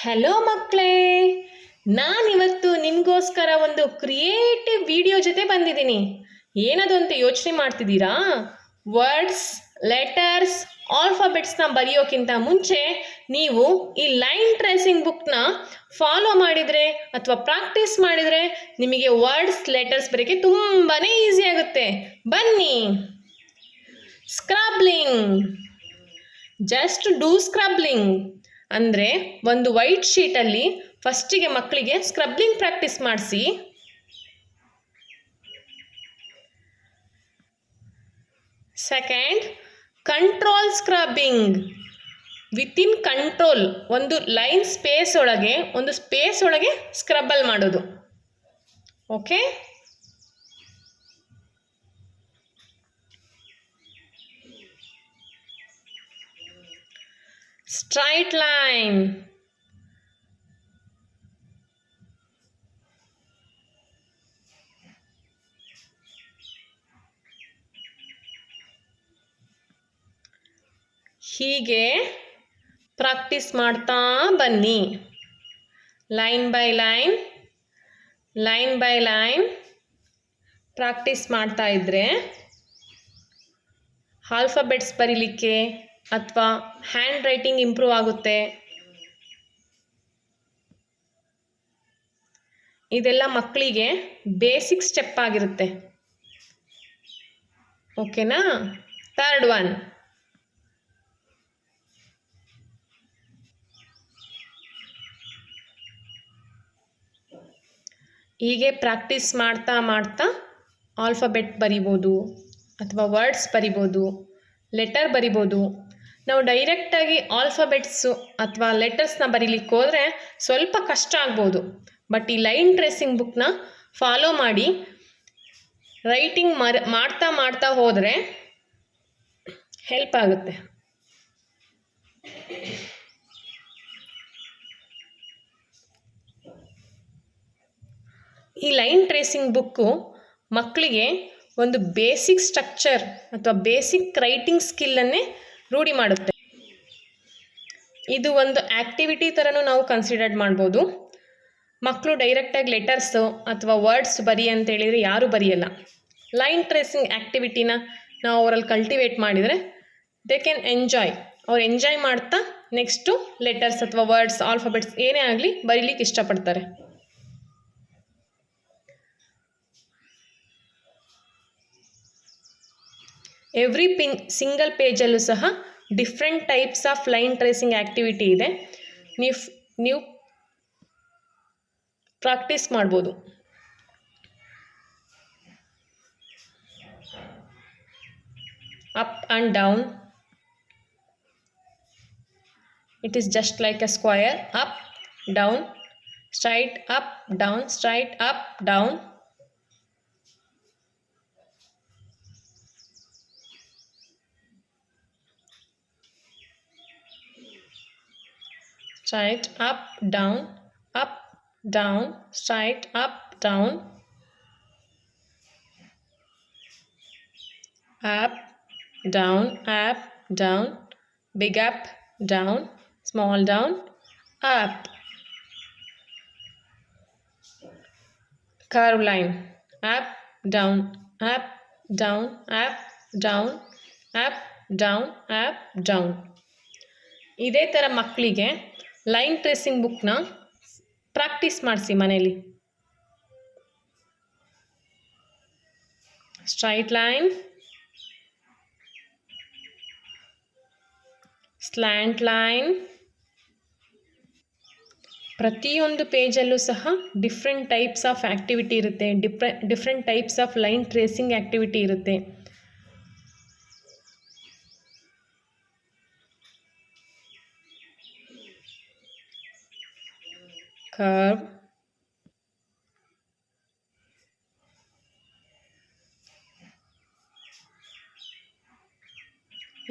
Hello ಮಕ್ಕಳೇ, ನಾನಿವತ್ತು ನಿಮಗೋಸ್ಕರ ಒಂದು ಕ್ರಿಯೇಟಿವ್ ವಿಡಿಯೋ ಜೊತೆ ಬಂದಿದ್ದೀನಿ. ಏನದು ಅಂತ ಯೋಚನೆ ಮಾಡ್ತಿದ್ದೀರಾ? ವರ್ಡ್ಸ್, ಲೆಟರ್ಸ್, ಆಲ್ಫಾಬೆಟ್ಸ್ನ ಬರೆಯೋಕ್ಕಿಂತ ಮುಂಚೆ ನೀವು ಈ ಲೈನ್ ಟ್ರೇಸಿಂಗ್ ಬುಕ್ನ ಫಾಲೋ ಮಾಡಿದರೆ ಅಥವಾ ಪ್ರಾಕ್ಟೀಸ್ ಮಾಡಿದರೆ ನಿಮಗೆ ವರ್ಡ್ಸ್, ಲೆಟರ್ಸ್ ಬರೆಯೋಕ್ಕೆ ತುಂಬಾ ಈಸಿ ಆಗುತ್ತೆ. ಬನ್ನಿ. ಸ್ಕ್ರಬ್ಲಿಂಗ್. Just do scribbling. ಅಂದರೆ ಒಂದು ವೈಟ್ ಶೀಟಲ್ಲಿ ಫಸ್ಟಿಗೆ ಮಕ್ಕಳಿಗೆ ಸ್ಕ್ರಬ್ಲಿಂಗ್ ಪ್ರಾಕ್ಟೀಸ್ ಮಾಡಿಸಿ. Second, control scribbling. Within control, ಒಂದು ಲೈನ್ ಸ್ಪೇಸ್ ಒಳಗೆ, ಒಂದು ಸ್ಪೇಸ್ ಒಳಗೆ ಸ್ಕ್ರಬ್ಬಲ್ ಮಾಡೋದು. ಓಕೆ. Straight line. ಹೀಗೆ ಪ್ರಾಕ್ಟೀಸ್ ಮಾಡ್ತಾ ಬನ್ನಿ. Line by line, line by line practice ಮಾಡ್ತಾ ಇದ್ದರೆ ಆಲ್ಫಾಬೆಟ್ಸ್ ಬರೀಲಿಕ್ಕೆ ಅಥವಾ ಹ್ಯಾಂಡ್ ರೈಟಿಂಗ್ ಇಂಪ್ರೂವ್ ಆಗುತ್ತೆ. ಇದೆಲ್ಲ ಮಕ್ಕಳಿಗೆ ಬೇಸಿಕ್ ಸ್ಟೆಪ್ ಆಗಿರುತ್ತೆ. ಓಕೆನಾ? ಥರ್ಡ್ ಒನ್, ಹೀಗೆ ಪ್ರಾಕ್ಟೀಸ್ ಮಾಡ್ತಾ ಮಾಡ್ತಾ ಆಲ್ಫಾಬೆಟ್ ಬರಿಬೋದು ಅಥವಾ ವರ್ಡ್ಸ್ ಬರಿಬೋದು, ಲೆಟರ್ ಬರಿಬೋದು. ನಾವು ಡೈರೆಕ್ಟಾಗಿ ಆಲ್ಫಾಬೆಟ್ಸು ಅಥವಾ ಲೆಟರ್ಸ್ನ ಬರೀಲಿಕ್ಕೆ ಹೋದರೆ ಸ್ವಲ್ಪ ಕಷ್ಟ ಆಗ್ಬೋದು. ಬಟ್ ಈ ಲೈನ್ ಟ್ರೇಸಿಂಗ್ ಬುಕ್ನ ಫಾಲೋ ಮಾಡಿ ರೈಟಿಂಗ್ ಮಾಡ್ತಾ ಮಾಡ್ತಾ ಹೋದರೆ ಹೆಲ್ಪ್ ಆಗುತ್ತೆ. ಈ ಲೈನ್ ಟ್ರೇಸಿಂಗ್ ಬುಕ್ಕು ಮಕ್ಕಳಿಗೆ ಒಂದು ಬೇಸಿಕ್ ಸ್ಟ್ರಕ್ಚರ್ ಅಥವಾ ಬೇಸಿಕ್ ರೈಟಿಂಗ್ ಸ್ಕಿಲ್ಲನ್ನೇ ರೂಢಿ ಮಾಡುತ್ತೆ. ಇದು ಒಂದು ಆ್ಯಕ್ಟಿವಿಟಿ ಥರನೂ ನಾವು ಕನ್ಸಿಡರ್ ಮಾಡ್ಬೋದು. ಮಕ್ಕಳು ಡೈರೆಕ್ಟಾಗಿ ಲೆಟರ್ಸು ಅಥವಾ ವರ್ಡ್ಸ್ ಬರಿ ಅಂತೇಳಿದರೆ ಯಾರೂ ಬರೆಯಲ್ಲ. ಲೈನ್ ಟ್ರೇಸಿಂಗ್ ಆ್ಯಕ್ಟಿವಿಟಿನ ನಾವು ಅವರಲ್ಲಿ ಕಲ್ಟಿವೇಟ್ ಮಾಡಿದರೆ ದೇ ಕ್ಯಾನ್ ಎಂಜಾಯ್. ಅವ್ರು ಎಂಜಾಯ್ ಮಾಡ್ತಾ ನೆಕ್ಸ್ಟು ಲೆಟರ್ಸ್ ಅಥವಾ ವರ್ಡ್ಸ್, ಆಲ್ಫಾಬೆಟ್ಸ್ ಏನೇ ಆಗಲಿ ಬರೀಲಿಕ್ಕೆ ಇಷ್ಟಪಡ್ತಾರೆ. ಎವ್ರಿ ಸಿಂಗಲ್ ಪೇಜಲ್ಲೂ ಸಹ different types of line tracing activity ಇದೆ. ನೀವು ಪ್ರಾಕ್ಟೀಸ್ ಮಾಡ್ಬೋದು. Up and down, it is just like A square. Up, down, straight, up, down, straight, up, down. Straight, up, down, straight, up, down, up, down, big up, down, small down, up. Curve line, up, down, up, down, up, down, up, down, up, down. ಇದೇ ಥರ ಮಕ್ಕಳಿಗೆ line tracing ಬುಕ್ನ practice ಮಾಡಿಸಿ ಮನೇಲಿ. Straight line, slant line. ಪ್ರತಿಯೊಂದು ಪೇಜಲ್ಲೂ ಸಹ different types of activity ಇರುತ್ತೆ, different types of line tracing activity ಇರುತ್ತೆ. ಕರ್ವ್,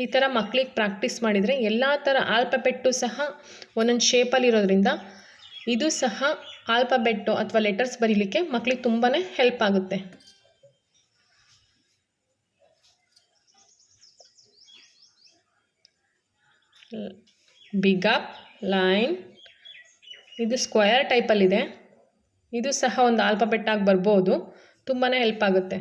ಈ ಥರ ಮಕ್ಕಳಿಗೆ ಪ್ರಾಕ್ಟೀಸ್ ಮಾಡಿದರೆ ಎಲ್ಲ ಥರ ಆಲ್ಫಾಬೆಟ್ಟು ಸಹ ಒಂದೊಂದು ಶೇಪಲ್ಲಿರೋದ್ರಿಂದ ಇದು ಸಹ ಆಲ್ಫಾಬೆಟ್ಟು ಅಥವಾ ಲೆಟರ್ಸ್ ಬರೀಲಿಕ್ಕೆ ಮಕ್ಕಳಿಗೆ ತುಂಬಾ ಹೆಲ್ಪ್ ಆಗುತ್ತೆ. big up line, ಇದು ಸ್ಕ್ವಯರ್ ಟೈಪಲ್ಲಿದೆ. ಇದು ಸಹ ಒಂದು ಆಲ್ಫಾಬೆಟ್ ಆಗಿ ಬರ್ಬೋದು. ತುಂಬಾ ಹೆಲ್ಪ್ ಆಗುತ್ತೆ.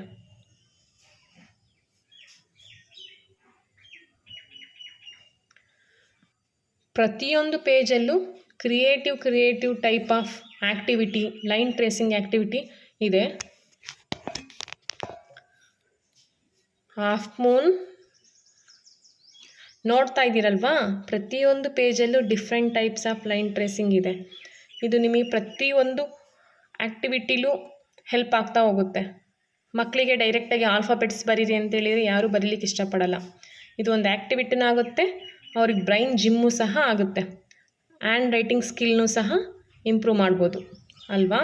ಪ್ರತಿಯೊಂದು ಪೇಜಲ್ಲೂ creative type of activity, line tracing activity ಇದೆ. ಹಾಫ್ ಮೂನ್ ನೋಡ್ತಾ ಇದ್ದೀರಲ್ವಾ, ಪ್ರತಿಯೊಂದು ಪೇಜಲ್ಲೂ different types of line tracing ಇದೆ. ಇದು ನಿಮಗೆ ಪ್ರತಿಯೊಂದು ಆ್ಯಕ್ಟಿವಿಟಿಲೂ ಹೆಲ್ಪ್ ಆಗ್ತಾ ಹೋಗುತ್ತೆ. ಮಕ್ಕಳಿಗೆ ಡೈರೆಕ್ಟಾಗಿ ಆಲ್ಫಾಬೆಟ್ಸ್ ಬರೀರಿ ಅಂತೇಳಿದರೆ ಯಾರೂ ಬರೀಲಿಕ್ಕೆ ಇಷ್ಟಪಡಲ್ಲ. ಇದು ಒಂದು ಆ್ಯಕ್ಟಿವಿಟಿನೂ ಆಗುತ್ತೆ, ಅವ್ರಿಗೆ ಬ್ರೈನ್ ಜಿಮ್ಮು ಸಹ ಆಗುತ್ತೆ. ಹ್ಯಾಂಡ್ ರೈಟಿಂಗ್ ಸ್ಕಿಲ್ನೂ ಸಹ ಇಂಪ್ರೂವ್ ಮಾಡ್ಬೋದು ಅಲ್ವಾ.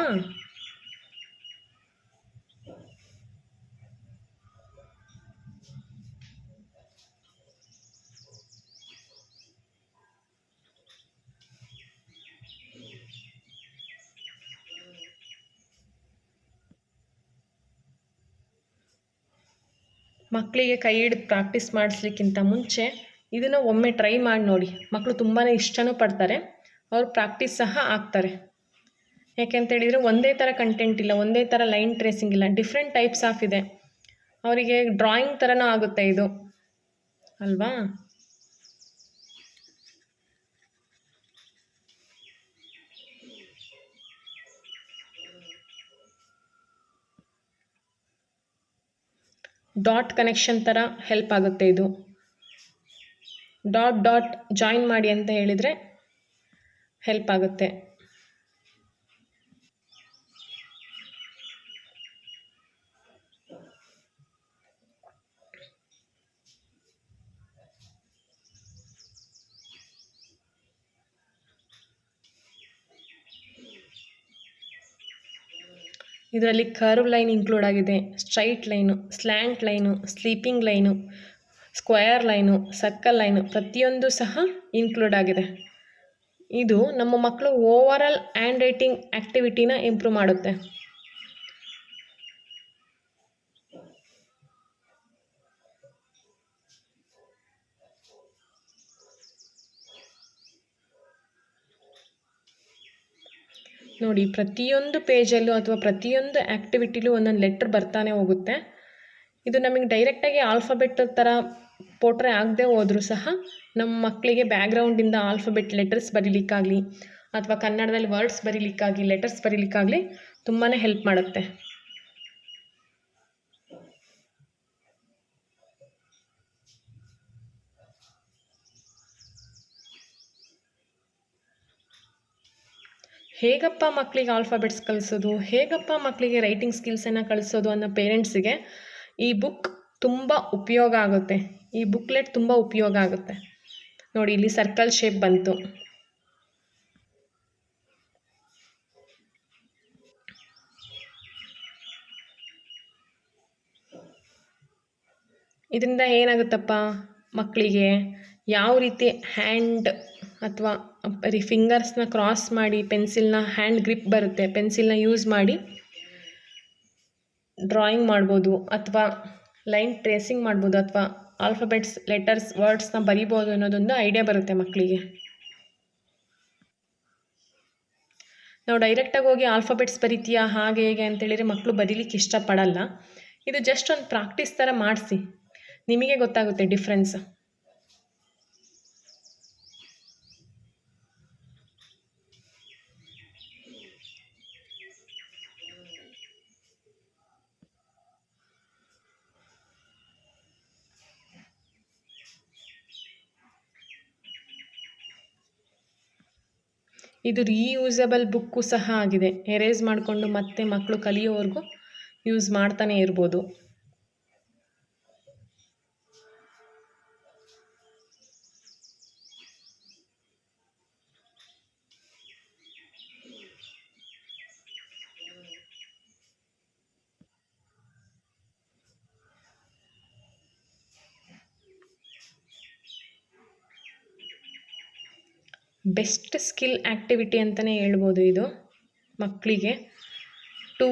ಮಕ್ಕಳಿಗೆ ಕೈ ಹಿಡಿದು ಪ್ರಾಕ್ಟೀಸ್ ಮಾಡಿಸ್ಲಿಕ್ಕಿಂತ ಮುಂಚೆ ಇದನ್ನು ಒಮ್ಮೆ ಟ್ರೈ ಮಾಡಿ ನೋಡಿ. ಮಕ್ಕಳು ತುಂಬಾ ಇಷ್ಟನೂ ಪಡ್ತಾರೆ, ಅವ್ರು ಪ್ರಾಕ್ಟೀಸ್ ಸಹ ಆಗ್ತಾರೆ. ಯಾಕೆಂತೇಳಿದರೆ ಒಂದೇ ಥರ ಕಂಟೆಂಟ್ ಇಲ್ಲ, ಒಂದೇ ಥರ ಲೈನ್ ಟ್ರೇಸಿಂಗ್ ಇಲ್ಲ, ಡಿಫ್ರೆಂಟ್ ಟೈಪ್ಸ್ ಆಫ್ ಇದೆ. ಅವರಿಗೆ ಡ್ರಾಯಿಂಗ್ ಥರನೂ ಆಗುತ್ತೆ ಇದು ಅಲ್ವಾ. ಡಾಟ್ ಕನೆಕ್ಷನ್ ಥರ ಹೆಲ್ಪ್ ಆಗುತ್ತೆ ಇದು. ಡಾಟ್ ಜಾಯಿನ್ ಮಾಡಿ ಅಂತ ಹೇಳಿದರೆ ಹೆಲ್ಪ್ ಆಗುತ್ತೆ. ಇದರಲ್ಲಿ ಕರ್ವ್ ಲೈನ್ ಇನ್ಕ್ಲೂಡ್ ಆಗಿದೆ, straight line, slant line, sleeping line, square line, circle line ಪ್ರತಿಯೊಂದು ಸಹ ಇನ್ಕ್ಲೂಡ್ ಆಗಿದೆ. ಇದು ನಮ್ಮ ಮಕ್ಕಳು ಓವರಾಲ್ ಹ್ಯಾಂಡ್ ರೈಟಿಂಗ್ ಆ್ಯಕ್ಟಿವಿಟಿನ ಇಂಪ್ರೂವ್ ಮಾಡುತ್ತೆ. ನೋಡಿ, ಪ್ರತಿಯೊಂದು ಪೇಜಲ್ಲೂ ಅಥವಾ ಪ್ರತಿಯೊಂದು ಆ್ಯಕ್ಟಿವಿಟಿಲೂ ಒಂದೊಂದು ಲೆಟ್ರ್ ಬರ್ತಾನೆ ಹೋಗುತ್ತೆ. ಇದು ನಮಗೆ ಡೈರೆಕ್ಟಾಗಿ ಆಲ್ಫಾಬೆಟ್ ಥರ ಪೋಟ್ರೆ ಆಗದೆ ಹೋದರೂ ಸಹ ನಮ್ಮ ಮಕ್ಕಳಿಗೆ ಬ್ಯಾಕ್ಗ್ರೌಂಡಿಂದ ಆಲ್ಫಾಬೆಟ್ ಲೆಟರ್ಸ್ ಬರೀಲಿಕ್ಕಾಗಲಿ ಅಥವಾ ಕನ್ನಡದಲ್ಲಿ ವರ್ಡ್ಸ್ ಬರೀಲಿಕ್ಕಾಗಲಿ, ಲೆಟರ್ಸ್ ಬರೀಲಿಕ್ಕಾಗಲಿ ತುಂಬಾ ಹೆಲ್ಪ್ ಮಾಡುತ್ತೆ. ಹೇಗಪ್ಪ ಮಕ್ಕಳಿಗೆ ಆಲ್ಫಾಬೆಟ್ಸ್ ಕಲಿಸೋದು, ಹೇಗಪ್ಪ ಮಕ್ಕಳಿಗೆ ರೈಟಿಂಗ್ ಸ್ಕಿಲ್ಸನ್ನು ಕಲಿಸೋದು ಅನ್ನೋ ಪೇರೆಂಟ್ಸಿಗೆ ಈ ಬುಕ್ ತುಂಬ ಉಪಯೋಗ ಆಗುತ್ತೆ. ಈ ಬುಕ್ಲೆಟ್ ತುಂಬ ಉಪಯೋಗ ಆಗುತ್ತೆ. ನೋಡಿ, ಇಲ್ಲಿ ಸರ್ಕಲ್ ಶೇಪ್ ಬಂತು. ಇದರಿಂದ ಏನಾಗುತ್ತಪ್ಪ, ಮಕ್ಕಳಿಗೆ ಯಾವ ರೀತಿ ಹ್ಯಾಂಡ್ ಅಥವಾ ಫಿಂಗರ್ಸ್ನ ಕ್ರಾಸ್ ಮಾಡಿ ಪೆನ್ಸಿಲ್ನ ಹ್ಯಾಂಡ್ ಗ್ರಿಪ್ ಬರುತ್ತೆ, ಪೆನ್ಸಿಲ್ನ ಯೂಸ್ ಮಾಡಿ ಡ್ರಾಯಿಂಗ್ ಮಾಡ್ಬೋದು ಅಥವಾ ಲೈನ್ ಟ್ರೇಸಿಂಗ್ ಮಾಡ್ಬೋದು ಅಥವಾ ಆಲ್ಫಾಬೆಟ್ಸ್, ಲೆಟರ್ಸ್, ವರ್ಡ್ಸ್ನ ಬರಿಬೋದು ಅನ್ನೋದೊಂದು ಐಡಿಯಾ ಬರುತ್ತೆ ಮಕ್ಕಳಿಗೆ. ನಾವು ಡೈರೆಕ್ಟಾಗಿ ಹೋಗಿ ಆಲ್ಫಾಬೆಟ್ಸ್ ಬರಿತೀಯಾ ಹಾಗೆ ಹೇಗೆ ಅಂತೇಳಿದರೆ ಮಕ್ಕಳು ಬರೀಲಿಕ್ಕೆ ಇಷ್ಟಪಡಲ್ಲ. ಇದು ಜಸ್ಟ್ ಒಂದು ಪ್ರಾಕ್ಟೀಸ್ ಥರ ಮಾಡಿಸಿ, ನಿಮಗೆ ಗೊತ್ತಾಗುತ್ತೆ ಡಿಫ್ರೆನ್ಸ್. ಇದು ರೀಯೂಸಬಲ್ ಬುಕ್ಕು ಸಹ ಆಗಿದೆ. ಎರೇಸ್ ಮಾಡಿಕೊಂಡು ಮತ್ತೆ ಮಕ್ಕಳು ಕಲಿಯೋವರೆಗೂ ಯೂಸ್ ಮಾಡ್ತಾನೆ ಇರ್ಬೋದು. ಬೆಸ್ಟ್ ಸ್ಕಿಲ್ ಆ್ಯಕ್ಟಿವಿಟಿ ಅಂತಲೇ ಹೇಳ್ಬೋದು ಇದು. ಮಕ್ಕಳಿಗೆ 2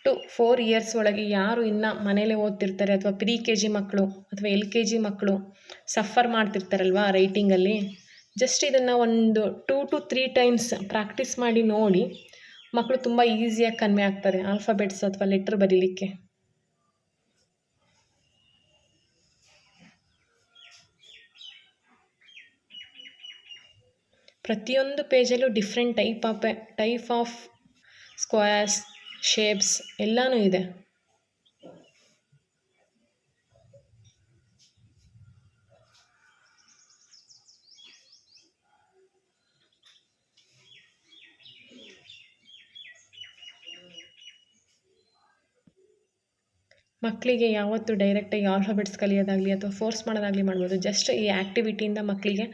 to 4 ಇಯರ್ಸ್ ಒಳಗೆ ಯಾರು ಇನ್ನು ಮನೇಲೇ ಓದ್ತಿರ್ತಾರೆ ಅಥವಾ ಪ್ರಿ KG ಮಕ್ಕಳು ಅಥವಾ LKG ಮಕ್ಕಳು ಸಫರ್ ಮಾಡ್ತಿರ್ತಾರಲ್ವ ರೈಟಿಂಗಲ್ಲಿ, ಜಸ್ಟ್ ಇದನ್ನು ಒಂದು 2 to 3 ಟೈಮ್ಸ್ ಪ್ರಾಕ್ಟೀಸ್ ಮಾಡಿ ನೋಡಿ, ಮಕ್ಕಳು ತುಂಬ ಈಸಿಯಾಗಿ ಕನ್ವೆ ಆಗ್ತಾರೆ ಆಲ್ಫಾಬೆಟ್ಸ್ ಅಥವಾ ಲೆಟ್ರ್ ಬರೀಲಿಕ್ಕೆ. ಪ್ರತಿಯೊಂದು ಪೇಜಲ್ಲೂ different type of squares, shapes ಎಲ್ಲನೂ ಇದೆ. ಮಕ್ಕಳಿಗೆ ಯಾವತ್ತೂ ಡೈರೆಕ್ಟಾಗಿ ಆಲ್ಫಾಬೆಟ್ಸ್ ಕಲಿಯೋದಾಗಲಿ ಅಥವಾ ಫೋರ್ಸ್ ಮಾಡೋದಾಗಲಿ ಮಾಡ್ಬೋದು. ಜಸ್ಟ್ ಈ ಆ್ಯಕ್ಟಿವಿಟಿಯಿಂದ ಮಕ್ಕಳಿಗೆ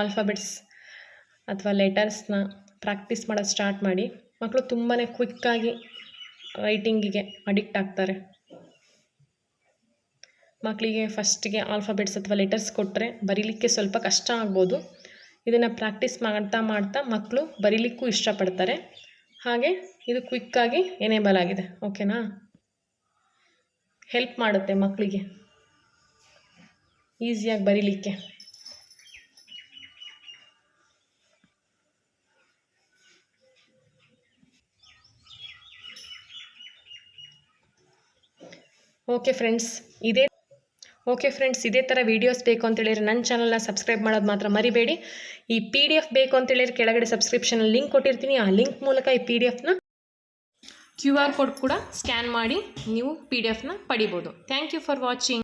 ಆಲ್ಫಾಬೆಟ್ಸ್ ಅಥವಾ ಲೆಟರ್ಸ್ನ ಪ್ರಾಕ್ಟೀಸ್ ಮಾಡೋದು ಸ್ಟಾರ್ಟ್ ಮಾಡಿ. ಮಕ್ಕಳು ತುಂಬಾ ಕ್ವಿಕ್ಕಾಗಿ ರೈಟಿಂಗಿಗೆ ಅಡಿಕ್ಟ್ ಆಗ್ತಾರೆ. ಮಕ್ಕಳಿಗೆ ಫಸ್ಟಿಗೆ ಆಲ್ಫಾಬೆಟ್ಸ್ ಅಥವಾ ಲೆಟರ್ಸ್ ಕೊಟ್ಟರೆ ಬರೀಲಿಕ್ಕೆ ಸ್ವಲ್ಪ ಕಷ್ಟ ಆಗ್ಬೋದು. ಇದನ್ನು ಪ್ರಾಕ್ಟೀಸ್ ಮಾಡ್ತಾ ಮಾಡ್ತಾ ಮಕ್ಕಳು ಬರೀಲಿಕ್ಕೂ ಇಷ್ಟಪಡ್ತಾರೆ. ಹಾಗೆ ಇದು ಕ್ವಿಕ್ಕಾಗಿ ಎನೇಬಲ್ ಆಗಿದೆ. ಓಕೆನಾ? ಹೆಲ್ಪ್ ಮಾಡುತ್ತೆ ಮಕ್ಕಳಿಗೆ ಈಸಿಯಾಗಿ ಬರೀಲಿಕ್ಕೆ. ಓಕೆ ಫ್ರೆಂಡ್ಸ್, ಇದೇ ಥರ ವೀಡಿಯೋಸ್ ಬೇಕು ಅಂತೇಳಿದರೆ ನನ್ನ ಚಾನಲ್ನ ಸಬ್ಸ್ಕ್ರೈಬ್ ಮಾಡೋದು ಮಾತ್ರ ಮರಿಬೇಡಿ. ಈ PDF ಬೇಕು ಅಂತೇಳಿದರೆ ಕೆಳಗಡೆ ಸಬ್ಸ್ಕ್ರಿಪ್ಷನಲ್ಲಿ ಲಿಂಕ್ ಕೊಟ್ಟಿರ್ತೀನಿ. ಆ ಲಿಂಕ್ ಮೂಲಕ ಈ PDFನ QR ಕೋಡ್ ಕೂಡ ಸ್ಕ್ಯಾನ್ ಮಾಡಿ ನೀವು PDFನ ಪಡಿಬೋದು. Thank you for watching.